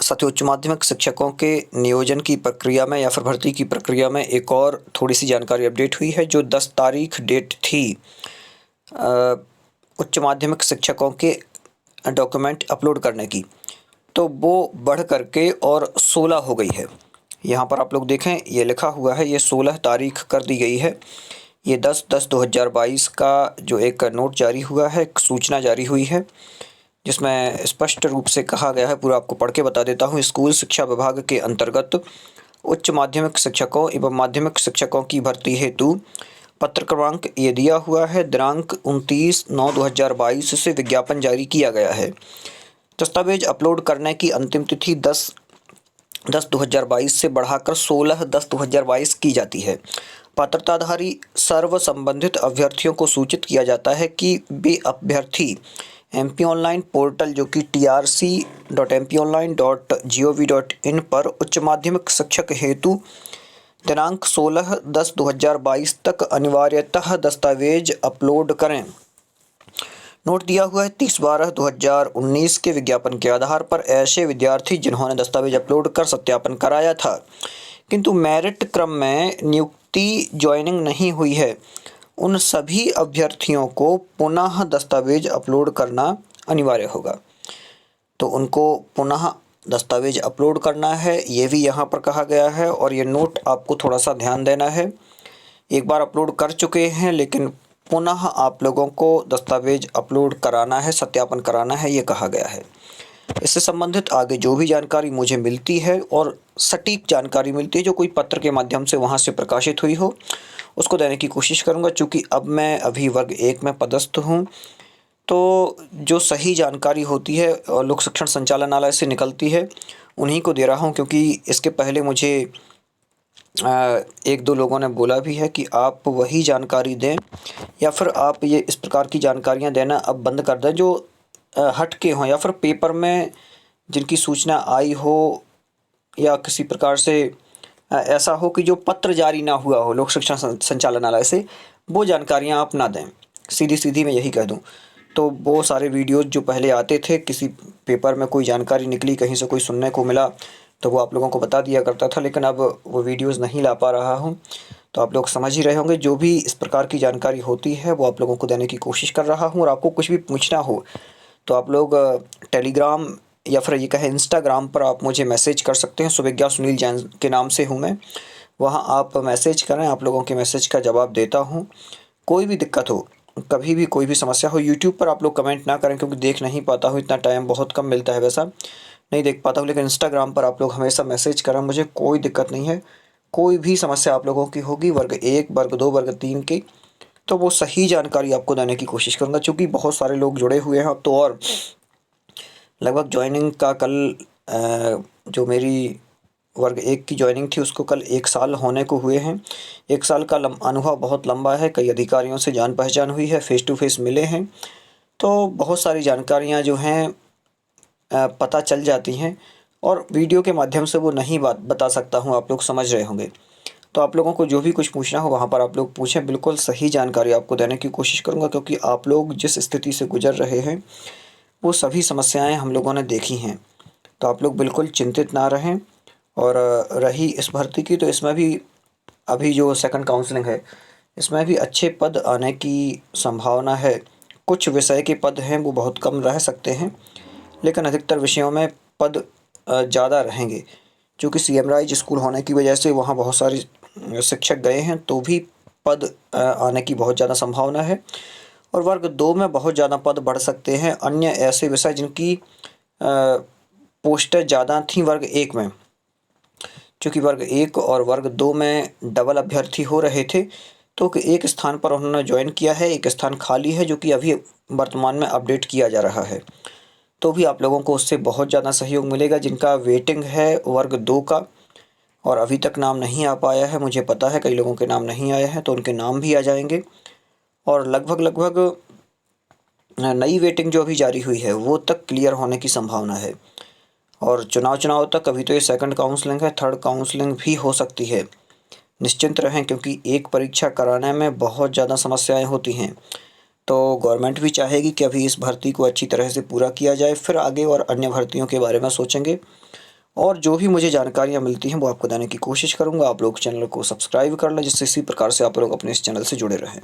साथियों, उच्च माध्यमिक शिक्षकों के नियोजन की प्रक्रिया में या फिर भर्ती की प्रक्रिया में एक और थोड़ी-सी जानकारी अपडेट हुई है। जो 10 तारीख डेट थी उच्च माध्यमिक शिक्षकों के डॉक्यूमेंट अपलोड करने की, तो वो बढ़ कर के और 16 हो गई है। यहाँ पर आप लोग देखें, ये लिखा हुआ है, ये 16 तारीख कर दी गई है। ये 10/10/2022 का जो एक नोट जारी हुआ है, एक सूचना जारी हुई है, जिसमें स्पष्ट रूप से कहा गया है, पूरा आपको पढ़ के बता देता हूँ। स्कूल शिक्षा विभाग के अंतर्गत उच्च माध्यमिक शिक्षकों एवं माध्यमिक शिक्षकों की भर्ती हेतु पत्र क्रमांक ये दिया हुआ है। दिनांक 29/9/2022 से विज्ञापन जारी किया गया है। दस्तावेज अपलोड करने की अंतिम तिथि 10/10/2022 से बढ़ाकर 16/10/2022 की जाती है। पात्रताधारी सर्व संबंधित अभ्यर्थियों को सूचित किया जाता है कि वे अभ्यर्थी MP ऑनलाइन पोर्टल जो कि trc.mponline.gov.in पर उच्च माध्यमिक शिक्षक हेतु दिनांक 16/10/2022 तक अनिवार्यतः दस्तावेज अपलोड करें। नोट दिया हुआ है 30/12/2019 के विज्ञापन के आधार पर ऐसे विद्यार्थी जिन्होंने दस्तावेज अपलोड कर सत्यापन कराया था किंतु मेरिट क्रम में नियुक्ति ज्वाइनिंग नहीं हुई है, उन सभी अभ्यर्थियों को पुनः दस्तावेज अपलोड करना अनिवार्य होगा। तो उनको पुनः दस्तावेज अपलोड करना है, ये भी यहाँ पर कहा गया है। और ये नोट आपको थोड़ा सा ध्यान देना है, एक बार अपलोड कर चुके हैं लेकिन पुनः आप लोगों को दस्तावेज अपलोड कराना है, सत्यापन कराना है, ये कहा गया है। इससे संबंधित आगे जो भी जानकारी मुझे मिलती है और सटीक जानकारी मिलती है, जो कोई पत्र के माध्यम से वहाँ से प्रकाशित हुई हो, उसको देने की कोशिश करूँगा। चूँकि अब मैं अभी वर्ग 1 में पदस्थ हूँ, तो जो सही जानकारी होती है और लोक शिक्षण संचालनालय से निकलती है, उन्हीं को दे रहा हूँ। क्योंकि इसके पहले मुझे 1-2 लोगों ने बोला भी है कि आप वही जानकारी दें या फिर आप ये इस प्रकार की जानकारियाँ देना अब बंद कर दें जो हट के हों, या फिर पेपर में जिनकी सूचना आई हो या किसी प्रकार से ऐसा हो कि जो पत्र जारी ना हुआ हो लोक शिक्षण संचालनालय से, वो जानकारियाँ आप ना दें। सीधी मैं यही कह दूँ। तो वो सारे वीडियोज़ जो पहले आते थे, किसी पेपर में कोई जानकारी निकली, कहीं से कोई सुनने को मिला, तो वो आप लोगों को बता दिया करता था, लेकिन अब वो वीडियोज़ नहीं ला पा रहा हूँ। तो आप लोग समझ ही रहे होंगे, जो भी इस प्रकार की जानकारी होती है वो आप लोगों को देने की कोशिश कर रहा हूँ। और आपको कुछ भी पूछना हो तो आप लोग टेलीग्राम या फिर ये कहें इंस्टाग्राम पर आप मुझे मैसेज कर सकते हैं। सुविज्ञा सुनील जैन के नाम से हूँ मैं, वहाँ आप मैसेज करें, आप लोगों के मैसेज का जवाब देता हूँ। कोई भी दिक्कत हो, कभी भी कोई भी समस्या हो, यूट्यूब पर आप लोग कमेंट ना करें क्योंकि देख नहीं पाता हूँ, इतना टाइम बहुत कम मिलता है, वैसा नहीं देख पाता हूँ। लेकिन इंस्टाग्राम पर आप लोग हमेशा मैसेज करें, मुझे कोई दिक्कत नहीं है। कोई भी समस्या आप लोगों की होगी वर्ग 1, वर्ग 2, वर्ग 3 की, तो वो सही जानकारी आपको देने की कोशिश करूँगा। चूँकि बहुत सारे लोग जुड़े हुए हैं अब तो, और लगभग ज्वाइनिंग का कल जो मेरी वर्ग 1 की ज्वाइनिंग थी उसको कल 1 साल होने को हुए हैं। 1 साल का अनुभव बहुत लंबा है, कई अधिकारियों से जान पहचान हुई है, फ़ेस टू फ़ेस मिले हैं, तो बहुत सारी जानकारियाँ जो हैं पता चल जाती हैं और वीडियो के माध्यम से वो नहीं बता सकता हूँ, आप लोग समझ रहे होंगे। तो आप लोगों को जो भी कुछ पूछना हो वहाँ पर आप लोग पूछें, बिल्कुल सही जानकारी आपको देने की कोशिश करूँगा। क्योंकि आप लोग जिस स्थिति से गुजर रहे हैं वो सभी समस्याएं हम लोगों ने देखी हैं, तो आप लोग बिल्कुल चिंतित ना रहें। और रही इस भर्ती की, तो इसमें भी अभी जो सेकंड काउंसलिंग है, इसमें भी अच्छे पद आने की संभावना है। कुछ विषय के पद हैं वो बहुत कम रह सकते हैं, लेकिन अधिकतर विषयों में पद ज़्यादा रहेंगे। चूँकि CM राइज स्कूल होने की वजह से वहाँ बहुत सारे शिक्षक गए हैं, तो भी पद आने की बहुत ज़्यादा संभावना है। और वर्ग 2 में बहुत ज़्यादा पद बढ़ सकते हैं। अन्य ऐसे विषय जिनकी पोस्टें ज़्यादा थीं वर्ग 1 में, चूँकि वर्ग 1 और वर्ग 2 में डबल अभ्यर्थी हो रहे थे, तो एक स्थान पर उन्होंने ज्वाइन किया है, एक स्थान खाली है जो कि अभी वर्तमान में अपडेट किया जा रहा है। तो भी आप लोगों को उससे बहुत ज़्यादा सहयोग मिलेगा। जिनका वेटिंग है वर्ग 2 का और अभी तक नाम नहीं आ पाया है, मुझे पता है कई लोगों के नाम नहीं आए हैं, तो उनके नाम भी आ जाएंगे। और लगभग नई वेटिंग जो अभी जारी हुई है वो तक क्लियर होने की संभावना है। और चुनाव तक अभी तो ये सेकंड काउंसलिंग है, थर्ड काउंसलिंग भी हो सकती है। निश्चिंत रहें, क्योंकि एक परीक्षा कराने में बहुत ज़्यादा समस्याएं होती हैं। तो गवर्नमेंट भी चाहेगी कि अभी इस भर्ती को अच्छी तरह से पूरा किया जाए, फिर आगे और अन्य भर्तियों के बारे में सोचेंगे। और जो भी मुझे जानकारियाँ मिलती हैं वो आपको देने की कोशिश करूँगा। आप लोग चैनल को सब्सक्राइब कर लें, जिससे इसी प्रकार से आप लोग अपने इस चैनल से जुड़े रहें।